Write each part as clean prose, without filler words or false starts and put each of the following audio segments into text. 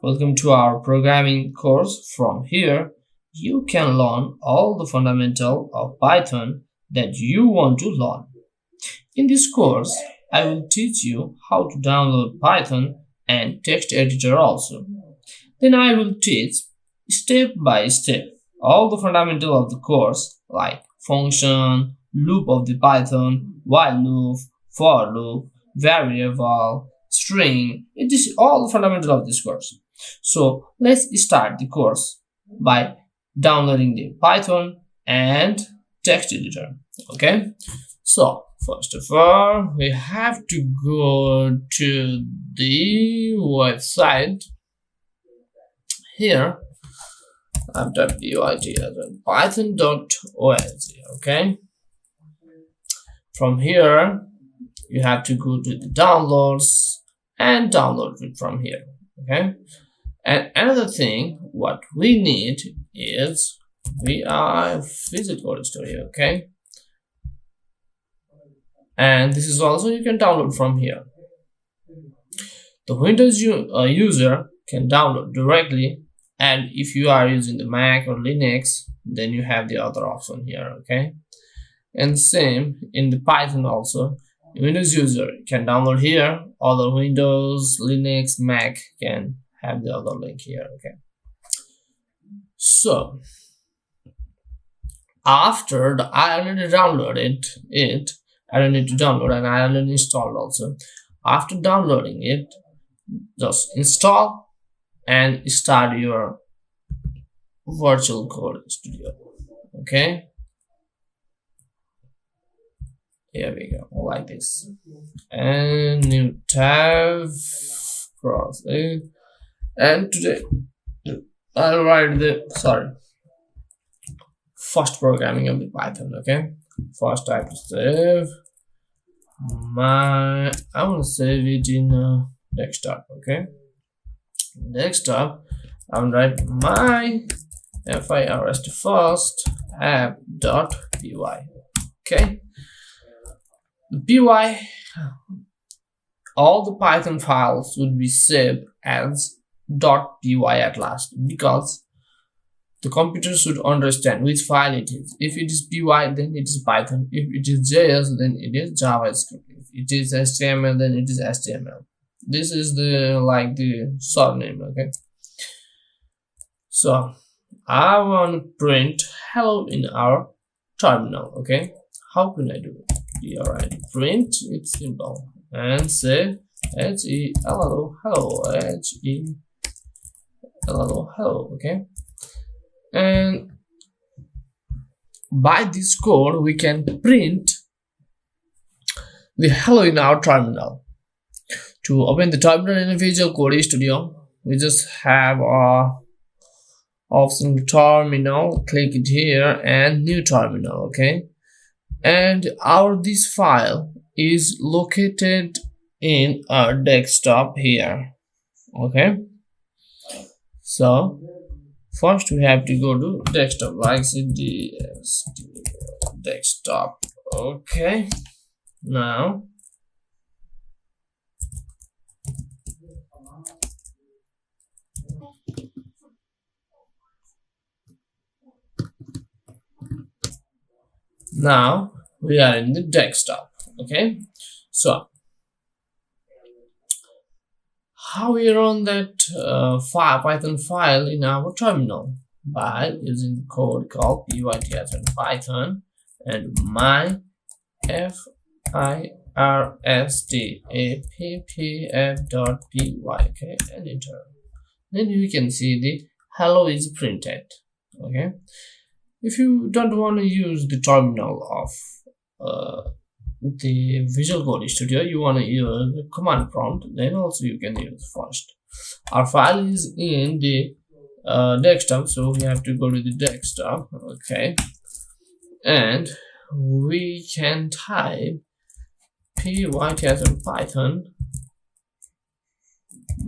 Welcome to our programming course. From here, you can learn all the fundamental of Python that you want to learn. In this course, I will teach you how to download Python and text editor also. Then I will teach step by step all the fundamental of the course like function, loop of the Python, while loop, for loop, variable, string. It is all the fundamental of this course. So let's start the course by downloading the Python and text editor. Okay, so first of all, we have to go to the website. Here I've done python.org. Okay, from here you have to go to the downloads and download it from here. Okay, and another thing what we need is Visual Code Studio. Okay, and this is also you can download from here. The Windows user can download directly, and if you are using the Mac or Linux, then you have the other option here. Okay, and same in the Python also. Windows user can download here. Other Windows, Linux, Mac can have the other link here. Okay, so after I already downloaded it, I don't need to download, and I already installed also. After downloading it, just install and start your Visual Code Studio. Okay, here we go, like this, and new tab, cross it, and today I'll write the first programming of the Python. Okay, first I have to save I want to save it in desktop. Okay, desktop I'm write my first app.py. Okay, the py, all the Python files would be saved as .py at last, because the computer should understand which file it is. If it is py, then it is Python. If it is JS, then it is JavaScript. If it is HTML, then it is HTML. This is the surname. Okay, so I want to print hello in our terminal. Okay, how can I do it? Alright, print, it's simple, and say hello, hello. Okay, and by this code we can print the hello in our terminal. To open the terminal in Visual Code Studio, we just have a option terminal, click it here, and new terminal. Okay, and this file is located in our desktop here. Okay, so first we have to go to desktop, like cd desktop. Okay, now we are in the desktop. Okay, so how we run that Python file in our terminal? By using the code called python and Python and my firstapp.py. Okay, and enter. Then you can see the hello is printed. Okay, if you don't want to use the terminal of the Visual Code Studio, you want to use the command prompt, then also you can use first. Our file is in the desktop, so we have to go to the desktop. Okay, and we can type python Python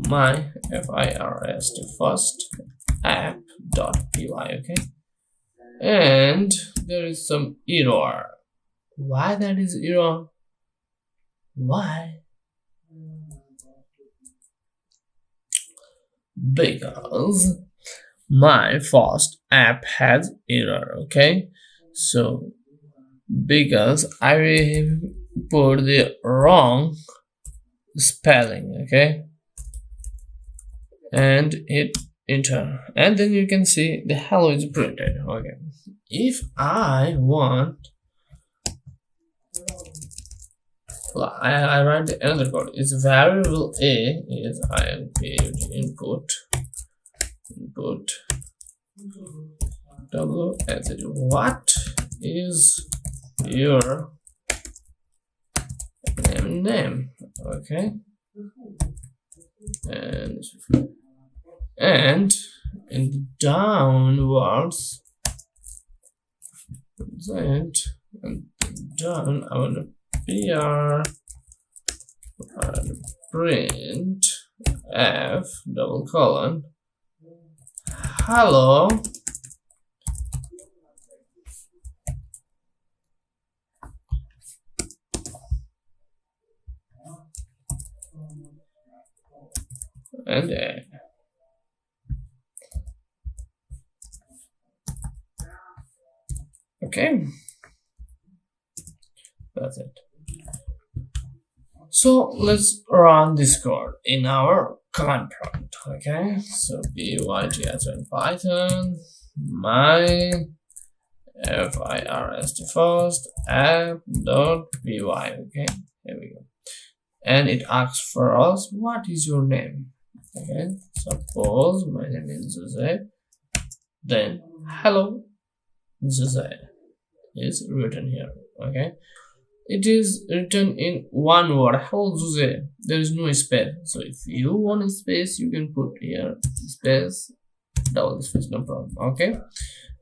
my first app.py. Okay, and there is some error. Why that is error? Why? because my first app has error. Okay, so because I put the wrong spelling, okay, and hit enter, and then you can see the hello is printed. Okay, if I want, I write another code. It's variable a is input w as it. What is your name? Okay, and in downwards and down I want to pr print f double colon hello and okay, that's it. So let's run this code in our command prompt. Okay, so python and python my first app.py. Okay, here we go, and it asks for us what is your name. Okay, suppose my name is Jose, then hello Jose is written here. Okay, it is written in one word, hello Jose. There is no space, so if you want a space you can put here space, double space, no problem. Okay,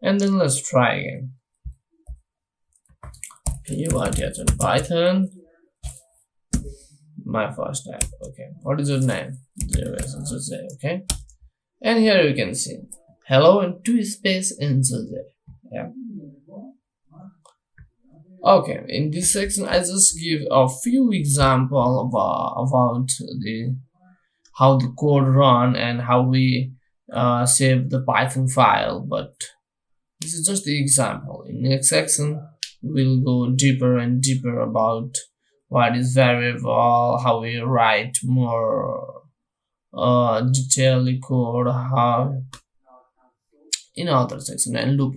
and then let's try again. python python my first app. Okay, what is your name? Jose. Okay, and here you can see hello and two space and Jose. Yeah. Okay, in this section I just give a few examples about the how the code run and how we save the Python file, but this is just the example. In next section we'll go deeper and deeper about what is variable, how we write more detailed code, how in other section, and loop.